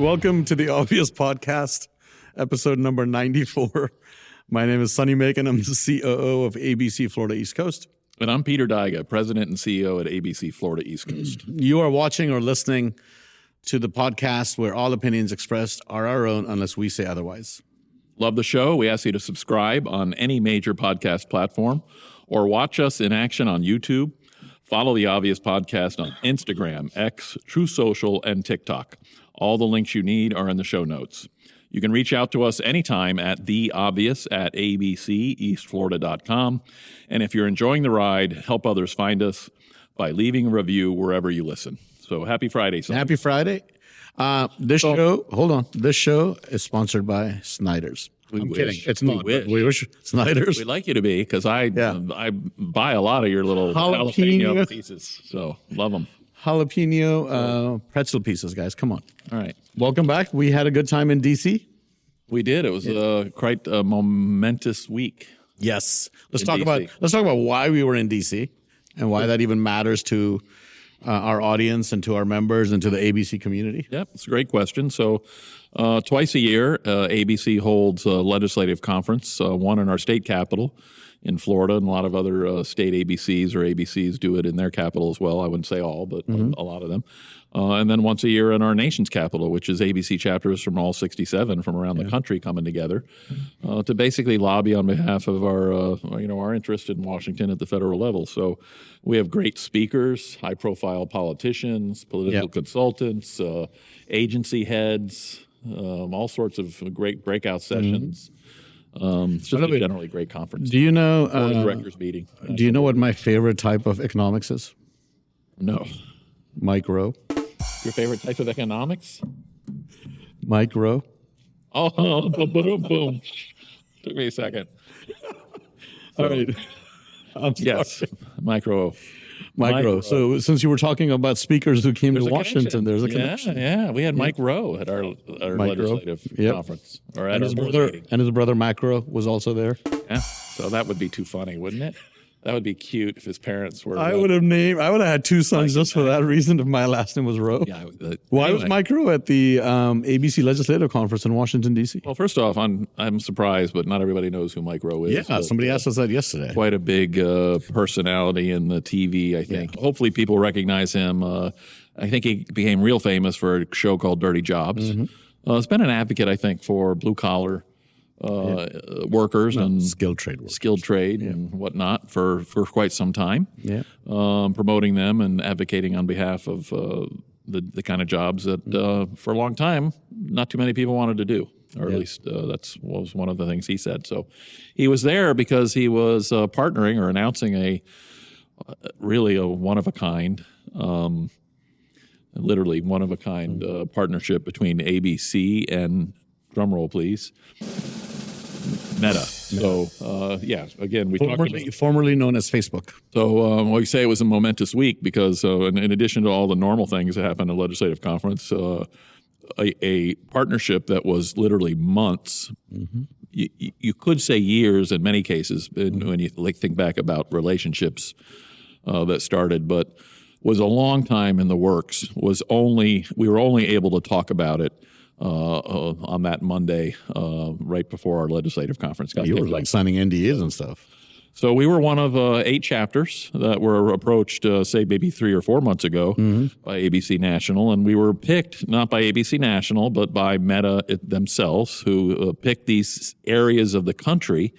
Welcome to the Obvious Podcast, episode number 94. My name is Sonny Macon. I'm the COO of ABC Florida East Coast. And I'm Peter Daiga, President and CEO at ABC Florida East Coast. You are watching or listening to the podcast where all opinions expressed are our own unless we say otherwise. Love the show? We ask you to subscribe on any major podcast platform or watch us in action on YouTube. Follow the Obvious Podcast on Instagram, X, True Social, and TikTok. All the links you need are in the show notes. You can reach out to us anytime at theobvious@abceastflorida.com. And if you're enjoying the ride, help others find us by leaving a review wherever you listen. So happy Friday, Sonny. Happy Friday. This show is sponsored by Snyder's. I'm kidding. It's not. We wish Snyder's. We'd like you to be, because I buy a lot of your little jalapeno pieces. So love them. Jalapeno pretzel pieces, guys. Come on. All right. Welcome back. We had a good time in D.C. We did. It was quite a momentous week. Yes. Let's talk about why we were in D.C. and why that even matters to our audience and to our members and to the ABC community. Yep, it's a great question. So twice a year, ABC holds a legislative conference, one in our state capital in Florida, and a lot of other state ABCs or ABCs do it in their capital as well. I wouldn't say all, but a lot of them. And then once a year in our nation's capital, which is ABC chapters from all 67 from around the country coming together to basically lobby on behalf of our interest in Washington at the federal level. So we have great speakers, high-profile politicians, political consultants, agency heads, all sorts of great breakout sessions. It's just a generally great conference. Do you know directors meeting? Do you know what my favorite type of economics is? No. Micro. Your favorite type of economics? Micro. Oh, boom. Took me a second. All right. Yes, micro. So since you were talking about speakers who came to Washington, there's a connection. Yeah. We had Mike Rowe at our legislative conference. Or at and his brother Macro was also there. Yeah. So that would be too funny, wouldn't it? That would be cute if his parents were. I would have had two sons just for that reason if my last name was Rowe. Yeah. Why was Mike Rowe at the ABC Legislative Conference in Washington, D.C.? Well, first off, I'm surprised, but not everybody knows who Mike Rowe is. Yeah, somebody asked us that yesterday. Quite a big personality in the TV, I think. Yeah. Hopefully people recognize him. I think he became real famous for a show called Dirty Jobs. He's been an advocate, I think, for blue-collar workers and skilled trade and whatnot for quite some time. Yeah, promoting them and advocating on behalf of the kind of jobs that for a long time not too many people wanted to do, or at least that was one of the things he said. So he was there because he was partnering or announcing a one of a kind. Literally one of a kind partnership between ABC and, drumroll please, Meta. So, again, we talked about formerly known as Facebook. So, we say it was a momentous week because in addition to all the normal things that happened at a legislative conference, a partnership that was literally months, you could say years in many cases when you think back about relationships that started, but was a long time in the works. We were only able to talk about it on that Monday, right before our legislative conference got. You were like signing NDAs and stuff. So we were one of 8 chapters that were approached, say maybe 3 or 4 months ago by ABC National, and we were picked not by ABC National but by Meta themselves, who picked these areas of the country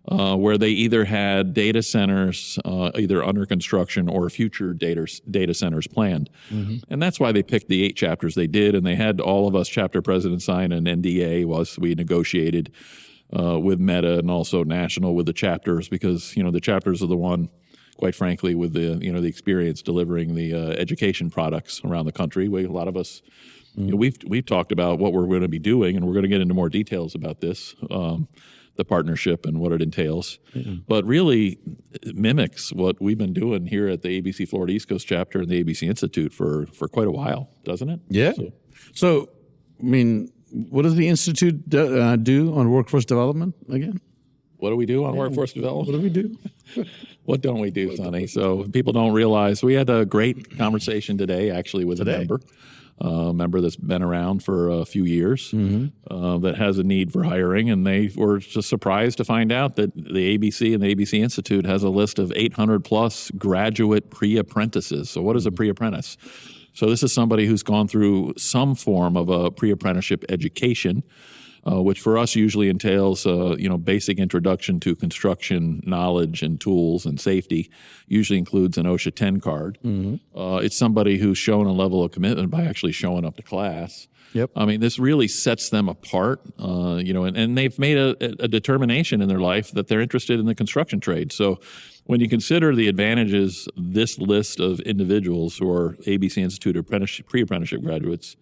where they either had data centers either under construction or future data centers planned. And that's why they picked the 8 chapters they did, and they had all of us chapter presidents sign an NDA whilst we negotiated with Meta and also National with the chapters, because the chapters are the one, quite frankly, with the experience delivering the education products around the country. A lot of us, we've talked about what we're going to be doing, and we're going to get into more details about this. The partnership and what it entails, but really it mimics what we've been doing here at the ABC Florida East Coast chapter and the ABC Institute for quite a while, doesn't it? Yeah. So I mean, what does the Institute do on workforce development again? What do we do on workforce development? What do we do? What don't we do, Sonny? So people don't realize we had a great conversation today, actually, with a member a member that's been around for a few years, that has a need for hiring, and they were just surprised to find out that the ABC and the ABC Institute has a list of 800 plus graduate pre-apprentices. So what is a pre-apprentice? So this is somebody who's gone through some form of a pre-apprenticeship education, which for us usually entails, basic introduction to construction knowledge and tools and safety. Usually includes an OSHA 10 card. It's somebody who's shown a level of commitment by actually showing up to class. Yep. I mean, this really sets them apart, and they've made a determination in their life that they're interested in the construction trade. So when you consider the advantages this list of individuals who are ABC Institute pre-apprenticeship graduates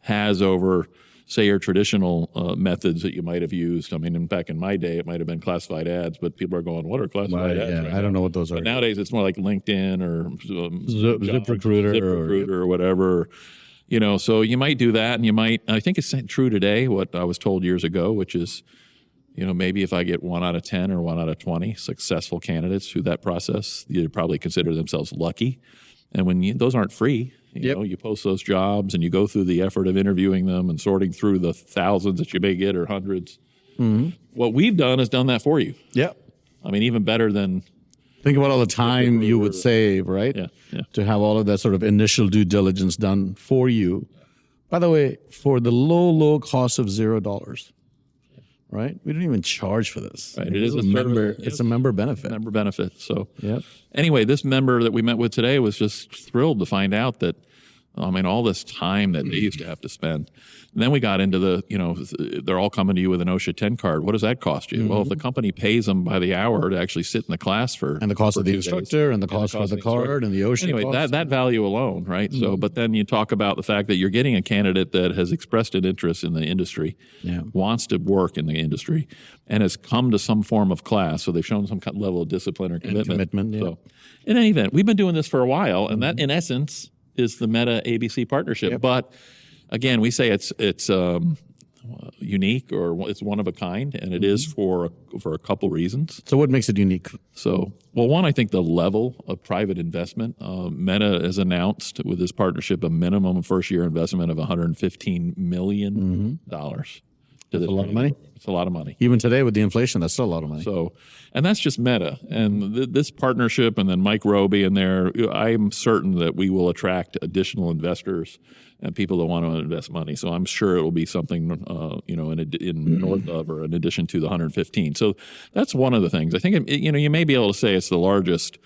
has over, say, your traditional methods that you might have used. I mean, back in my day, it might have been classified ads, but people are going, what are classified ads? Yeah, right I don't know what those are. But nowadays, it's more like LinkedIn or ZipRecruiter or whatever. So you might do that, and you might, I think it's true today, what I was told years ago, which is, maybe if I get 1 out of 10 or 1 out of 20 successful candidates through that process, you'd probably consider themselves lucky. And when those aren't free, you post those jobs and you go through the effort of interviewing them and sorting through the thousands that you may get or hundreds. What we've done is done that for you. Yep. I mean, even better than... Think about all the time you would save, right? Yeah. To have all of that sort of initial due diligence done for you. By the way, for the low cost of $0, right? We don't even charge for this. Right. It is a member. It's a member benefit. Member benefit. So yep. Anyway, this member that we met with today was just thrilled to find out that, all this time that they used to have to spend. And then we got into they're all coming to you with an OSHA 10 card. What does that cost you? Well, if the company pays them by the hour to actually sit in the class and the cost of the instructor and the cost for the card and the OSHA anyway, cost. that value alone, right? So, but then you talk about the fact that you're getting a candidate that has expressed an interest in the industry, wants to work in the industry, and has come to some form of class. So they've shown some level of discipline or commitment. So, in any event, we've been doing this for a while, and that, in essence, is the Meta ABC partnership. Yep. But again, we say it's unique or it's one of a kind, and it is for a couple reasons. So what makes it unique? So, well, one, I think the level of private investment. Meta has announced with this partnership a minimum first-year investment of $115 million. That's a lot of money. It's a lot of money. Even today with the inflation, that's still a lot of money. So, and that's just Meta. And this partnership and then Mike Roby in there, I'm certain that we will attract additional investors and people that want to invest money. So I'm sure it will be something, in north of or in addition to the 115. So that's one of the things. I think, you may be able to say it's the largest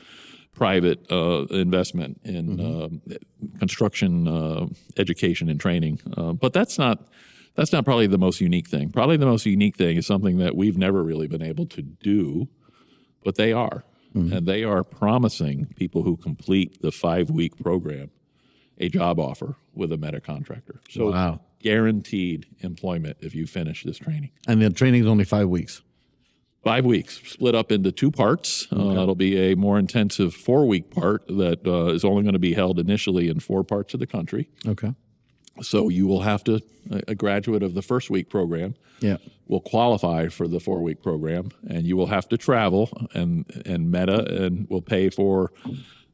private investment in construction education and training. But that's not probably the most unique thing. Probably the most unique thing is something that we've never really been able to do, but they are. And they are promising people who complete the 5-week program a job offer with a Meta contractor. So guaranteed employment if you finish this training. And the training is only 5 weeks. 5 weeks, split up into 2 parts. It'll be a more intensive 4-week part that is only going to be held initially in 4 parts of the country. Okay. So you will have to, a graduate of the first week program will qualify for the 4-week program, and you will have to travel, and Meta and will pay for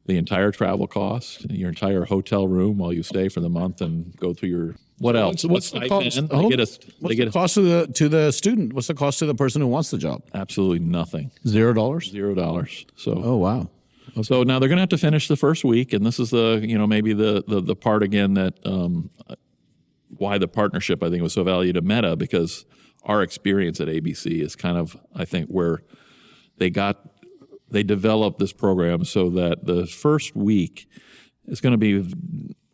the entire travel costs, your entire hotel room while you stay for the month and go through your, what else? What's the cost? What's the cost to the student? What's the cost to the person who wants the job? Absolutely nothing. $0? $0. So. Oh, wow. Okay. So now they're going to have to finish the first week, and this is maybe the part again that why the partnership I think was so valuable to Meta, because our experience at ABC is kind of, I think, where they developed this program so that the first week is going to be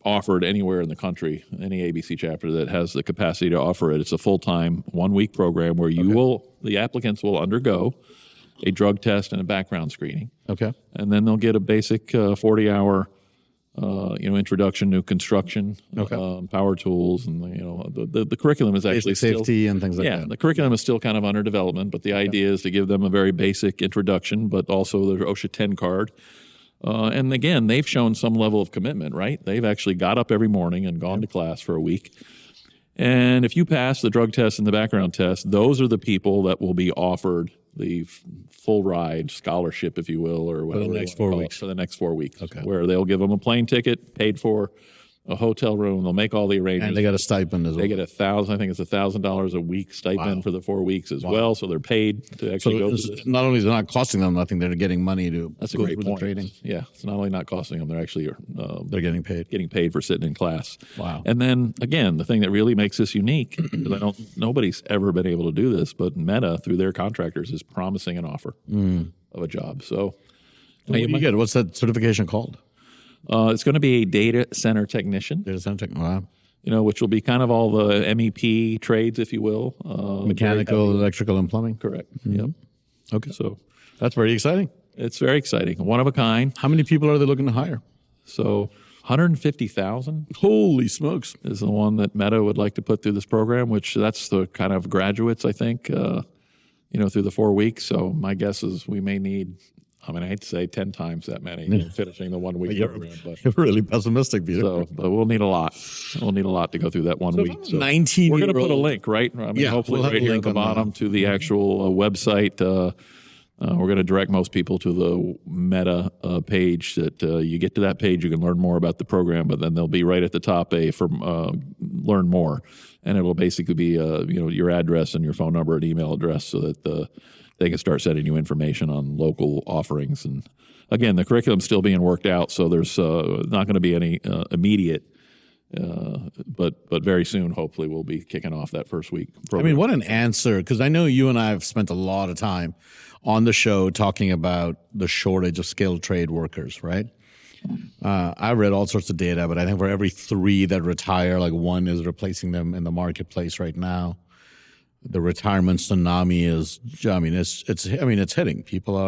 offered anywhere in the country, any ABC chapter that has the capacity to offer it. It's a full-time 1-week program where the applicants will undergo a drug test and a background screening. Okay. And then they'll get a basic 40-hour, introduction to construction, power tools, and the curriculum is actually basic safety and things like that. Yeah, the curriculum is still kind of under development, but the idea is to give them a very basic introduction, but also their OSHA 10 card. And again, they've shown some level of commitment, right? They've actually got up every morning and gone to class for a week. And if you pass the drug test and the background test, those are the people that will be offered the full ride scholarship, if you will, or whatever. For the next 4 weeks. For the next 4 weeks. Okay. Where they'll give them a plane ticket paid for, a hotel room. They'll make all the arrangements. And they got a stipend as well. They get I think it's $1,000 a week stipend for the 4 weeks as well. So they're paid to actually go to this. Not only is it not costing them nothing, they're getting money to That's a go great through point. the training. Yeah, it's not only not costing them, they're actually They're getting paid. getting paid for sitting in class. Wow. And then again, the thing that really makes this unique, because nobody's ever been able to do this, but Meta through their contractors is promising an offer of a job. So What do you get? What's that certification called? it's going to be a data center technician, Data center. Wow. which will be kind of all the MEP trades, if you will. Mechanical, electrical, and plumbing. Correct. Yep. Okay. So That's very exciting. it's very exciting. One of a kind. How many people are they looking to hire? So 150,000 Holy smokes. is the one that Meta would like to put through this program, which that's the kind of graduates, I think, through the 4 weeks. So my guess is we may need, I hate to say 10 times that many finishing the 1 week program. But, You're really pessimistic, Peter. but we'll need a lot. We'll need a lot to go through that 1 week. So 19 we're going to put a link, right? Hopefully we'll have right a here at link the on bottom to the actual website. We're going to direct most people to the Meta page that you get to that page, you can learn more about the program, but then there'll be right at the top learn more. And it'll basically be, your address and your phone number and email address so that they can start sending you information on local offerings. And again, the curriculum's still being worked out, so there's not going to be any immediate, but very soon, hopefully, we'll be kicking off that first week program. What an answer. Because I know you and I have spent a lot of time on the show talking about the shortage of skilled trade workers, right? I read all sorts of data, but I think for every 3 that retire, like 1 is replacing them in the marketplace right now. The retirement tsunami is, it's hitting. People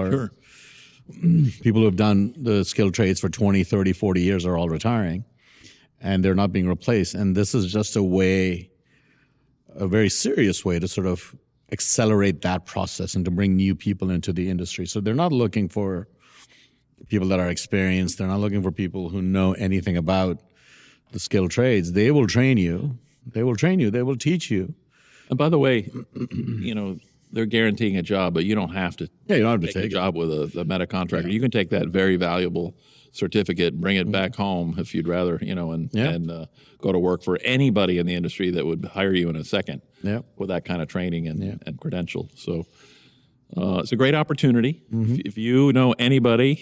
who have done the skilled trades for 20, 30, 40 years are all retiring, and they're not being replaced. And this is just a very serious way to sort of accelerate that process and to bring new people into the industry. So they're not looking for people that are experienced. They're not looking for people who know anything about the skilled trades. They will train you. They will teach you. And by the way, they're guaranteeing a job, but you don't have to. Yeah, you don't have to take a job with a Meta contractor. Yeah. You can take that very valuable certificate, bring it back home if you'd rather, and go to work for anybody in the industry that would hire you in a second with that kind of training and credential. So it's a great opportunity. If you know anybody,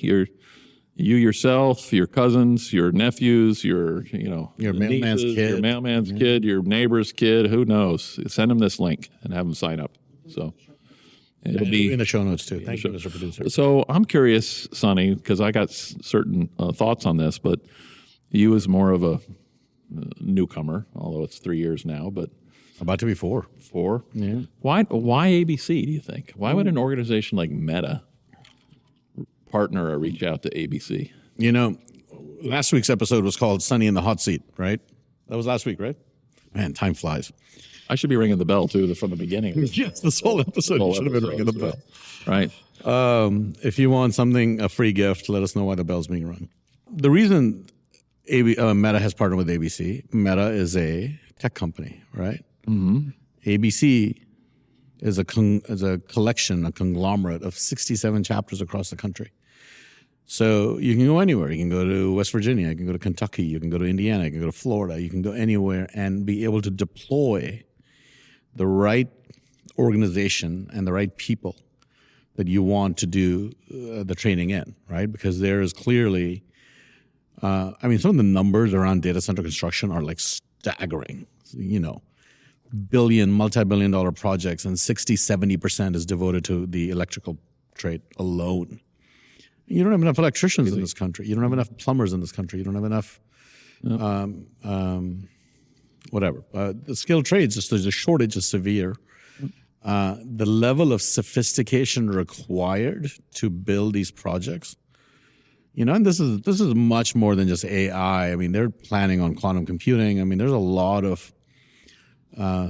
you yourself, your cousins, your nephews, your mailman's nieces, kid, your mailman's kid, your neighbor's kid, who knows? Send them this link and have them sign up. So it'll be in the show notes too. Thank you, Mr. Producer. So I'm curious, Sonny, because I got certain thoughts on this, but you as more of a newcomer, although it's 3 years now, but about to be 4. 4. Yeah. Why ABC? Do you think? Why would an organization like Meta partner or reach out to ABC? Last week's episode was called Sonny in the Hot Seat, right? That was last week, right? Man, time flies. I should be ringing the bell, too, from the beginning. Yes, this whole episode, you should have been ringing the bell. Right. If you want a free gift, let us know why the bell's being rung. The reason Meta has partnered with ABC, Meta is a tech company, right? Mm-hmm. ABC is a collection, a conglomerate of 67 chapters across the country. So you can go anywhere. You can go to West Virginia. You can go to Kentucky. You can go to Indiana. You can go to Florida. You can go anywhere and be able to deploy the right organization and the right people that you want to do the training in, right? Because there is clearly, some of the numbers around data center construction are like staggering, multi-billion-dollar projects, and 60-70% is devoted to the electrical trade alone. You don't have enough electricians in this country. You don't have enough plumbers in this country. You don't have enough, the skilled trades, the shortage is severe. The level of sophistication required to build these projects, and this is much more than just AI. They're planning on quantum computing. There's a lot of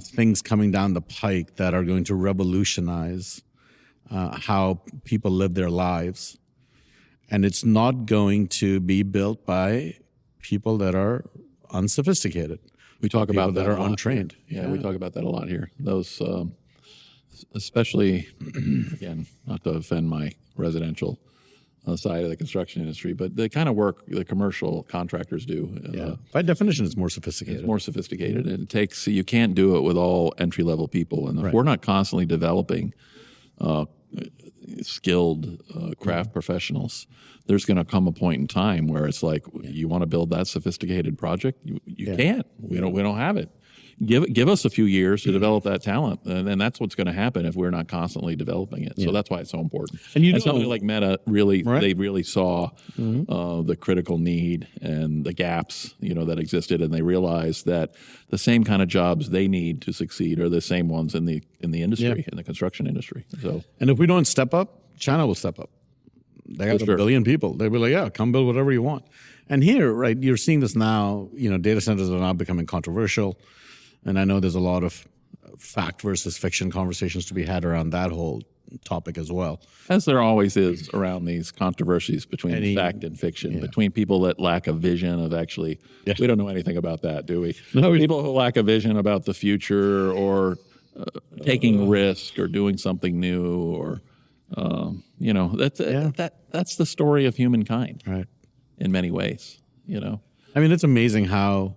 things coming down the pike that are going to revolutionize how people live their lives. And it's not going to be built by people that are unsophisticated. We talk about that are untrained. Yeah, we talk about that a lot here. Those, especially, again, not to offend my residential side of the construction industry, but the kind of work the commercial contractors do. By definition, it's more sophisticated. It's more sophisticated, and you can't do it with all entry-level people. And if we're not constantly developing skilled craft professionals, there's going to come a point in time where it's like, you want to build that sophisticated project, you can't. We don't have it. Give us a few years to develop that talent, and that's what's going to happen if we're not constantly developing it. So that's why it's so important. And something like Meta they really saw the critical need and the gaps that existed, and they realized that the same kind of jobs they need to succeed are the same ones in the industry, in the construction industry. So, and if we don't step up, China will step up. They got a billion people. They'll be like, yeah, come build whatever you want. And here, right, you're seeing this now. Data centers are now becoming controversial. And I know there's a lot of fact versus fiction conversations to be had around that whole topic as well. As there always is around these controversies between fact and fiction, between people that lack a vision of actually, we don't know anything about that, do we? No, people who lack a vision about the future or taking risk or doing something new or, that's the story of humankind, right? In many ways, I mean, it's amazing how.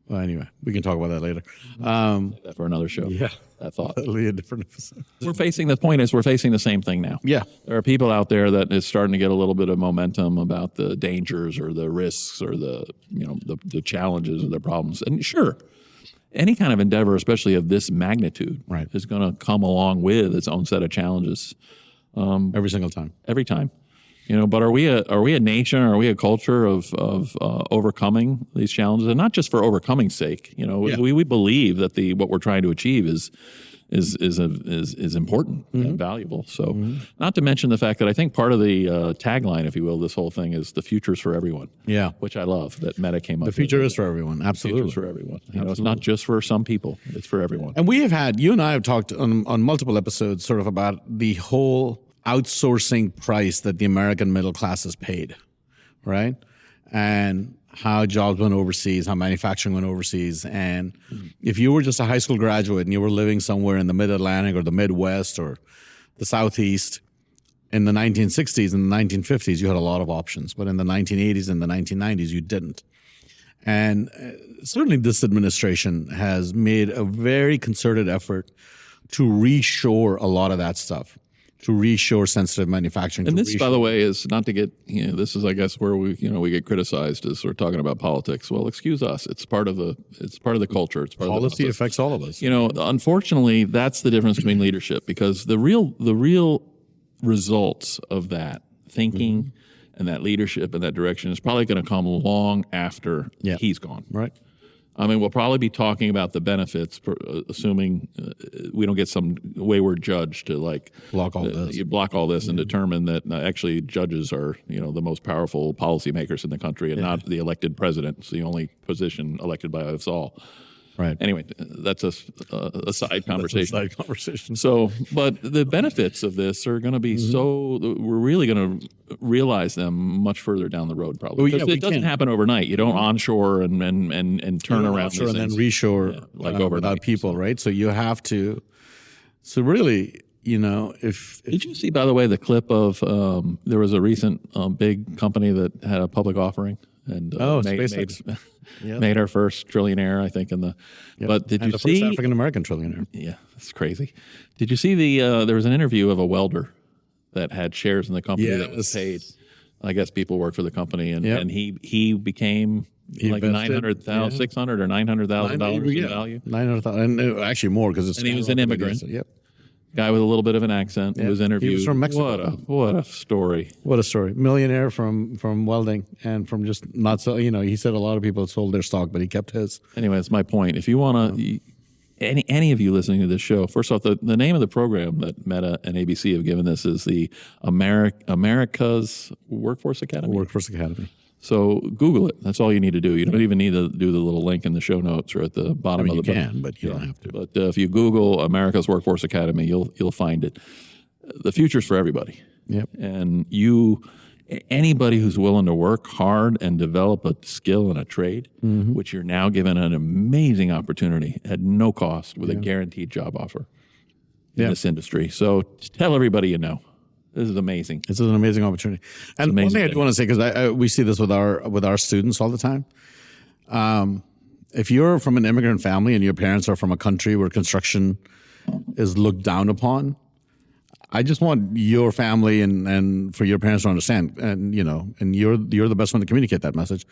Well, anyway, we can talk about that later. That for another show. Yeah. That thought. Totally a different episode. We're facing the same thing now. Yeah. There are people out there that is starting to get a little bit of momentum about the dangers or the risks or the challenges or the problems. And sure, any kind of endeavor, especially of this magnitude, is going to come along with its own set of challenges. Every single time. Every time. But are we a nation? Are we a culture of overcoming these challenges, and not just for overcoming's sake? We believe that what we're trying to achieve is important and valuable. So, not to mention the fact that I think part of the tagline, if you will, this whole thing is the future's for everyone. Yeah, which I love that Meta came up with. The future is for everyone. Absolutely, the future is for everyone. It's not just for some people; it's for everyone. And you and I have talked on multiple episodes, sort of about the whole outsourcing price that the American middle class has paid, right? And how jobs went overseas, how manufacturing went overseas. And if you were just a high school graduate and you were living somewhere in the mid-Atlantic or the Midwest or the Southeast in the 1960s and the 1950s, you had a lot of options. But in the 1980s and the 1990s, you didn't. And certainly this administration has made a very concerted effort to reshore a lot of that stuff. To reshore sensitive manufacturing. And this, by the way, is not to get, this is, I guess, where we get criticized as we're talking about politics. Well, excuse us. It's part of the culture. It's part policy of the affects all of us. Unfortunately, that's the difference between leadership, because the real results of that thinking and that leadership and that direction is probably going to come long after he's gone. Right. I mean, we'll probably be talking about the benefits, assuming we don't get some wayward judge to block all this. You block all this and determine that actually judges are the most powerful policymakers in the country and not the elected president. It's the only position elected by us all. Right. Anyway, that's a side conversation. That's a side conversation. So, but the benefits of this are going to be we're really going to realize them much further down the road, probably. Because it doesn't happen overnight. You don't onshore and turn around offshore and then reshore overnight. Without people, right? So you have to. So really, if did you see, by the way, the clip of there was a recent big company that had a public offering and made our first trillionaire, I think, But did you the see first African American trillionaire? Yeah, that's crazy. Did you see there was an interview of a welder that had shares in the company that was paid. I guess people worked for the company, and he became like $600,000 or $900,000 in value. $900,000, and actually more because he was an immigrant. Yep. Guy with a little bit of an accent who was interviewed. He was from Mexico. What a story. What a story. Millionaire from welding and from just not so, he said a lot of people sold their stock, but he kept his. Anyway, that's my point. If you want to, any of you listening to this show, first off, the name of the program that Meta and ABC have given this is the America's Workforce Academy. Workforce Academy. So Google it. That's all you need to do. You don't even need to do the little link in the show notes or at the bottom of the book. You can, but you don't have to. But if you Google America's Workforce Academy, you'll find it. The future's for everybody. Yep. And anybody who's willing to work hard and develop a skill and a trade, which you're now given an amazing opportunity at no cost with a guaranteed job offer in this industry. So tell everybody you know. This is amazing. It's an amazing opportunity. And one thing I do want to say, because we see this with our students all the time. If you're from an immigrant family and your parents are from a country where construction is looked down upon, I just want your family and for your parents to understand, and you're the best one to communicate that message.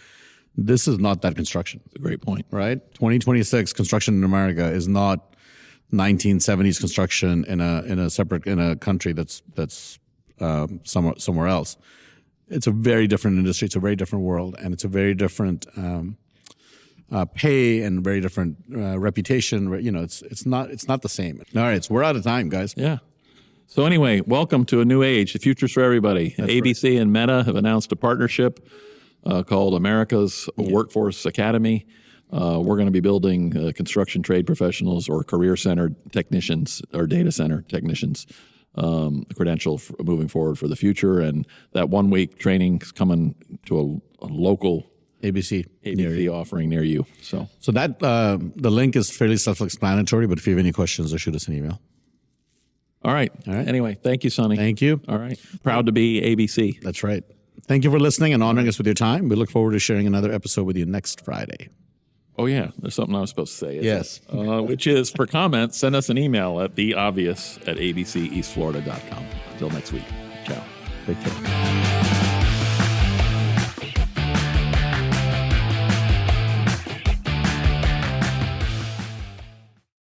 This is not that construction. That's a great point. Right? 2026 construction in America is not 1970s construction in a country that's somewhere else. It's a very different industry. It's a very different world, and it's a very different pay and very different reputation. It's not the same. All right, so we're out of time, guys. Yeah. So anyway, welcome to a new age. The future's for everybody. That's ABC right. and Meta have announced a partnership called America's Workforce Academy. We're going to be building construction trade professionals or career center technicians or data center technicians credential moving forward for the future. And that 1 week training is coming to a local ABC offering near you. So that the link is fairly self-explanatory, but if you have any questions, just shoot us an email. All right. Anyway, thank you, Sonny. Thank you. All right. Proud to be ABC. That's right. Thank you for listening and honoring us with your time. We look forward to sharing another episode with you next Friday. Oh, yeah. There's something I was supposed to say. Yes. Which is, for comments, send us an email at theobvious@abceastflorida.com. Until next week. Ciao. Take care.